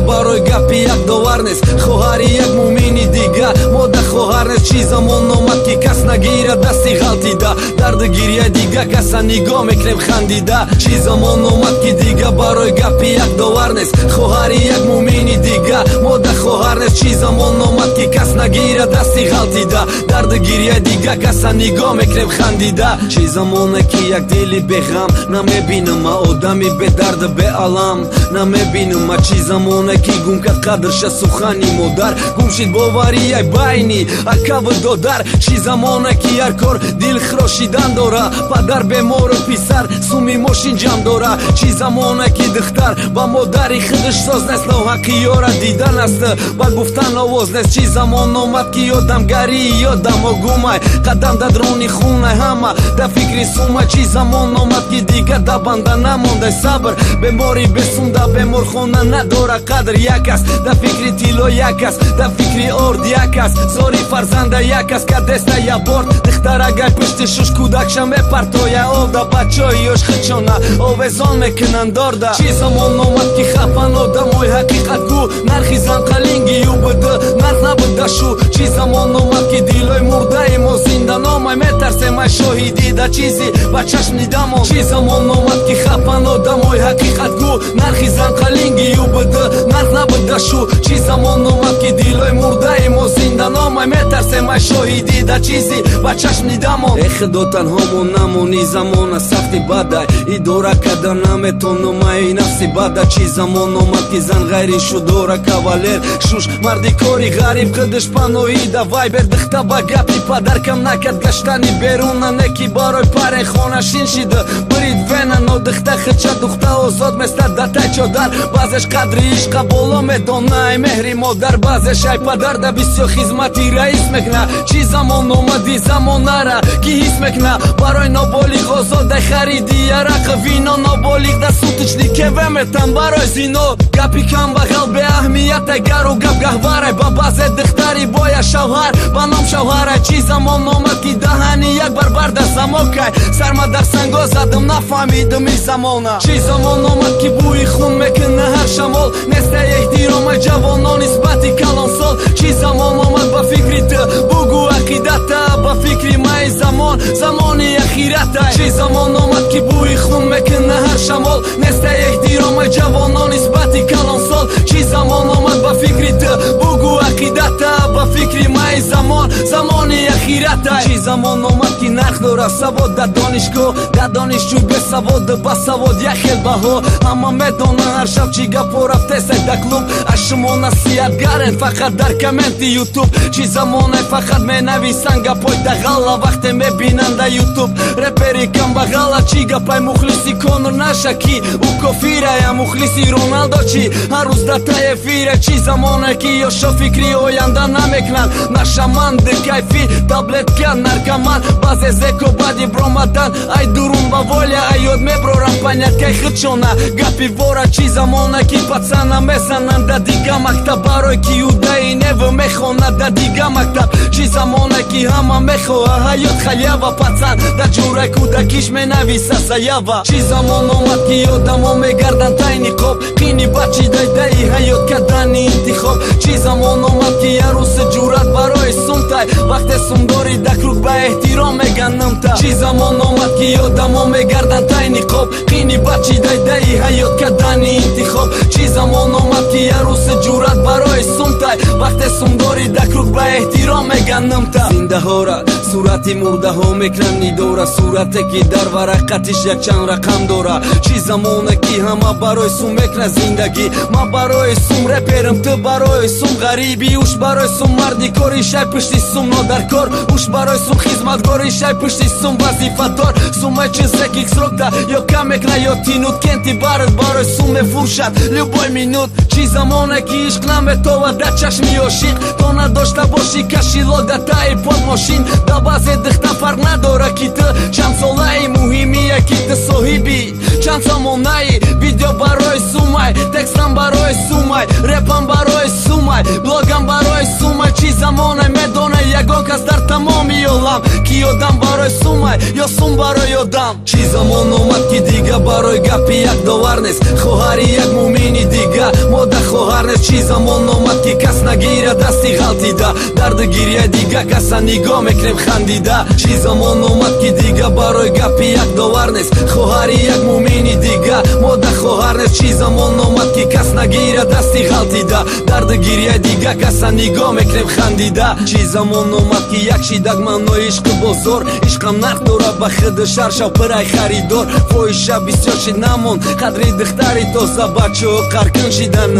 барои гапи як довар нест хоҳари як муъмини дига мода хоҳар нест чӣ замон омад ки кас нагирад дасти ғалтида дарду гирияи дига каса нигоҳ мекунем хандида чӣ замон омад ки дига барои гапи як довар нест хоҳари як муъмини дига мода хоҳар нест чӣ замон омад ки кас нагирад дасти ғалтида дарду гирияи дига каса нигоҳ мекунем хандида чӣ замоне ки як дили беғам намебинам ма одами бедарду беалам намебинам ма чӣ замоне ки гум кард қадрша сухани модар гум шид боварияй байни акаву додар чӣ замоне ки ҳар кор дил хрошидан дора падар бемору писар суми мошин ҷамъ дора чӣ замоне ки духтар ба модари худаш соз нест ноҳаққи ёра дидан аст ба гуфтан овоз нест чӣ замон омад ки ёдамгарӣ ёдамо гумай қадам дар рони хунай ҳама да фикри сумай чӣ замон омад ки дигар да банда намондай сабр бемори бесунда беморхона надора қадр як аст да фикри тило як аст да фикри орд як аст зори фарзанда як аст ка деста я борд духтар агар пишти шуш кӯдакша мепартоя овда бачаи ёш хичона овезон мекунанд дорда чӣ замон омад ки хапан одамои ҳақиқатгӯ нархи занқалинги юбд нарх набудашу чӣ замон омад ки дилои мурдаи мо зинда номай метарсемай шоҳидӣ да чизи ба чашм дидамон чӣ замон омад ки хапан одамои ҳақиқатгӯ нархи занқалинги юбд нарх набудашу чӣ замон омад ки дилои мурдаи мо зинда номай метарсемай шоҳидӣ да чизи ба чашм дидамон худо танҳомо намони замона сахти бадай идора кардан наметонумай нафси бада чӣ замон омад ки зан ғайри шудора кавалер шуш марди кори ғариб худаш паноида вайбер духта ба гапи падар кам накард гаштани беруна неки барои паре хона шин шида бирид вена но духта хича духта озод местад датай чодар баъзеш қадри ишқа боло медонай меҳри модар баъзеш ай падар да бисёр хизмати раис мекна чӣ замон омади замонара ки ҳис мекна барои ноболиғ озодай хариди арақ вино ноболиғ да сутучни кеве метан барои зино гапи камбағал беаҳмият гару гап гаҳварай ба баъзе духтари боя шавҳар ба ном шавҳарай чӣ замон омад ки даҳани як барбар да замокай сарма дар санго задам нафаҳмидам и замона чӣ замон омад ки бӯи хун мекуна ҳар шамол неста эҳтиромай ҷавонон нисбати калонсол чӣ замон омад ба фикри ту бугӯ ақидата ба фикри май замон замони ахиратай чӣ замон омад ки бӯи хун мекуна ҳар шамол неста эҳтиромай ҷавонон нисбати калонсол чӣ замон омад ба фикри ту бугӯ ақидата ба фикри май замон замони ахиратай чӣ замон омад ки нарх дора савод дар донишгоҳ дар донишҷӯй бесавод ба савод як хел баҳо ҳама медонанд ҳар шаб чӣ гапо рафтесак дар клуб аз шумо насиҳатгарен фақат дар комменти ютуб чӣ замоне фақат менависанд гапои дағалла вақте мебинанд дар ютуб репери камбағалла чӣ гапай мухлиси конур наша ки ӯ кофирая мухлиси роналдо чӣ ҳар рӯз дар эфире чӣ замоне ки ёшо фикри оянда намекунанд нашаманд кайфи таблетка наркоман баъзе зеко баъди бромадан ай дурун ба воля ай ёд меброрам паняткай худшона гапи вора чӣ замоне ки пацана мезананд да дига мактаб барои ки юдаи неву мехонад да дига мактаб чӣ замоне ки ҳама мехоҳа ҳаёт халява пацан да ҷураи кӯдакиш менависа заява чӣ замон омад ки одамо мегарданд тай ниқоб қини бачи дайдаи ҳаёт кардани интихоб чӣ замон омад ки ярӯси ҷурат барои сумтай вақте сумдори дакрук ба эҳтиром меганамта чӣ замон омад ки одамо мегарданд тай ниқоб қини бачи дайдаи ҳаёт кардани интихоб чӣ замон омад ки ярӯси ҷурат барои сумтай вақте сумдори дакрук ба эҳтиром меганамта зиндаҳора сурати мурдаҳо мекунанд нидора сурате ки дар варақатиш якчанд рақам дора чӣ замоне ки ҳама барои сум мекунад зиндагӣ ман барои сум реперам ту барои сум ғариби уш барои сум марди кори шай пишти сум нодаркор уш барои сум хизматгори шай пишти сум вазифадор сумай чизе ки срокда ё кам мекунад ё тинут кенти барад барои сум мефуршад любой минут чӣ замоне ки ишқ наметовад дар чашми ошиқ то надошта боши кашило да таи под мошин да баъзе духта фарқ надора ки ту чанд солаи муҳимия ки ту соҳиби чанд замонаи видео барои сумай, текстам барои сумай, репам барои сумай, блогам барои сумай. Чӣ замоне медонай ягон кас дар тамоми олам ки одам барои сумай ё сум барои одам. Чӣ замон омад ки дига барои гапи як довар нест, хоҳари як муъмини дига мода хоҳар нест. Чӣ замон омад ки кас нагира дасти ғалтида, дарди гирияи дига каса нигоҳ мекунем хандида. Чӣ замон омад ки дига барои гапи як довар нест, хоҳари як муъмини дига мода хоҳар нест. Чӣ замон омад ки кас нагира дасти ғалтида, дарди гирияи дига каса нигоҳ мекунем хандида. Чӣ замон омад ки як шидак маънои ишқи бозор, ишқам нарх дорад ба хиди шар шав пирай харидор. фоҳиша бисёр шид намон қадри духтари тоза, бачаҳо қаркин шидан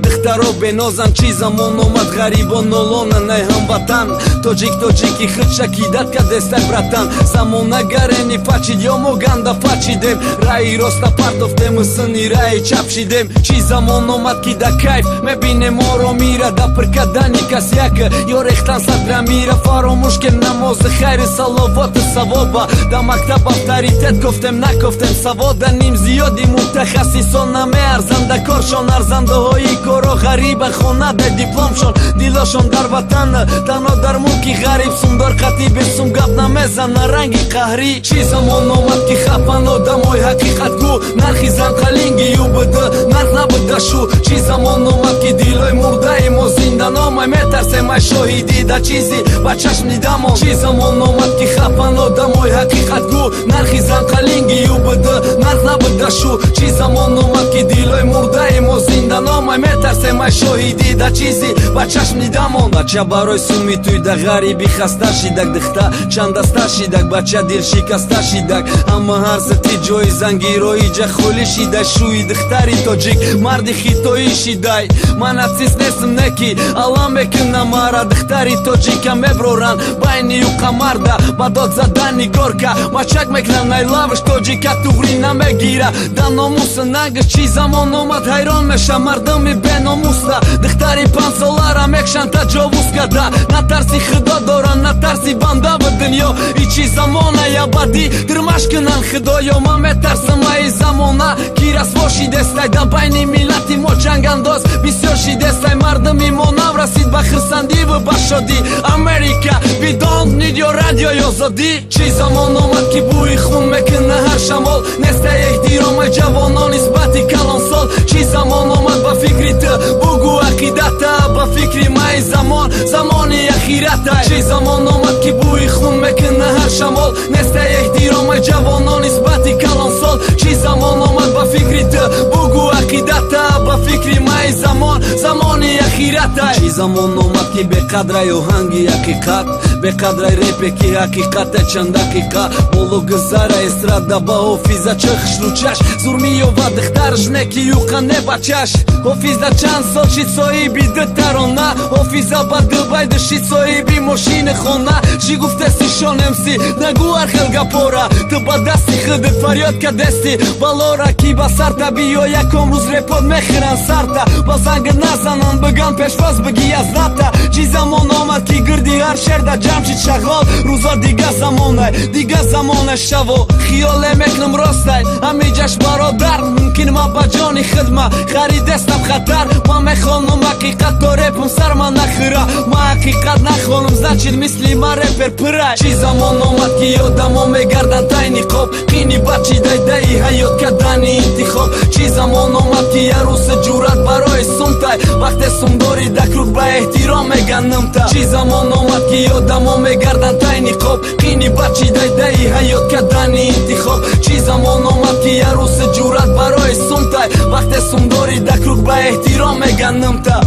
духтаро бенозан. Чӣ замон омад ғарибон нолона най ҳамватан, тоҷики хид шакидат кадестак братан. замона гарени фачид ё мо ганда фачидем, раи роста партофтему сини раи чап шидем. Чӣ замон омад ки да кайф мебинем оромира, да прикадани кас яка ё рехтан садра мира. фаромӯш ке намози хайри саловоту савоба, да мактаб авторитет гуфтем накуфтем савода. ним зиёди мутахассисон намеарзанд, да коршон арзандаҳои коро ғариба хона, да дипломшон дилошон дар ватан, танҳо дар мулки ғариб. сумдор қатӣ бесум гап намезана ранги қаҳрӣ. Чӣ замон омад ки хапан одамои ҳақиқатгӯ, нархи занқалинги юбд нарх набуда шу. Чӣ замон омад ки дилои мурдаи мо зинда номай, метарсем ай шоҳидӣ да чизи ба чашм дидамон. Чӣ замон омад ки хапан одамои ҳақиқатгӯ, нархи занқалинги юбд нарх набуда шу. Чӣ замон омад ки дилои мурдаи мо зинда номай, метарсем ай шоҳидӣ да чизи ба чашм дидамон. бача барои суми туй да ғариби хаста шидак, духта чандаста шидак, бача дил шикаста шидак. ҳама ҳарзати ҷои зангирои ҷахоли шидай, шӯи духтари тоҷик марди хитоӣ шидай. ман нацист нестм неки алам мекунам мара, духтари тоҷика меброран байни юқа марда, ба дод задани горка мачак мекунам найлавш тоҷика туғри намегира. да номуси нагиш чӣ замон омад ҳайрон мешам мардуми беномуста, духтари панҷсолара мекшан таҷовуз карда. натарси худо доран натарси банда ба дунё, и чӣ замона ябадӣ дирмаш кунан худоё. ман метарсам аи замона ки расво шидестай, да байни миллати мо ҷангандоз бисёр шидестай. мардуми мо наврасид ба хирсандиву ба шодӣ, Америка we don't need your radio озодӣ. чӣ замон омад ки бӯи хун мекуна ҳар шамол, нестай эҳтиромаи ҷавонон нисбати калонсол. чӣ замон омад ба фикри ту бугӯ ақидата, ба фикри маи замон замони ахирата. чӣ замон омад ки бӯи хун мекуна ҳар шамол, нестай эҳтиромаи ҷавонон нисбати калонсол. чӣ замон омад ба фикри ту бугӯ ақидата, ба фикри маи замон замони ахирата. чӣ замон омад ки беқадрай оҳанги ҳақиқат, беқадрай репе ки ҳақиқате чанд дақиқа. болу гузара эстрада ба ҳофиза чахшручаш, зурмиёва духтарш не ки юқа не бачаш. ҳофиза чанд сол шид соҳиби ду тарона, ҳофиза ба дубай ду шид соҳиби мошини хона. чӣ гуфтеси шонемси нагӯ архел гапора, ту ба дасти худит фарёд кардести балора, ки ба сарта биё яком рӯз репот мехӯран сарта. ба занги назанан биган пешвоз биги аз ната. чӣ замон омад ки гирди ҳар шерда ҷамшид шағол, рӯзо дига замона шаво. хиёле мекунам ростай ҳамиҷаш бародар, мумкин ма ба ҷони хидма харидестам хатар. ман мехонам ҳақиқат то репам сарма нахӯра, ман ҳақиқат нахонам значит мисли ман репер пирай. чӣ замон омад ки одамо мегардан тай ниқоб, қини бачидай даи ҳаёт кардани интихоб. чӣ замон омад ки ярӯси ҷуръат барои сумтай, вақте сумдори дакрук ба эҳтиром меганнамта. чӣ замон омад ки одамо мегардан тай ниқоб, қини бачидай даи ҳаёт кардани интихоб. чӣ замон омад ки ярӯси ҷуръат барои сумтай, вақте сумдори дакрук ба эҳтиром меганнамта.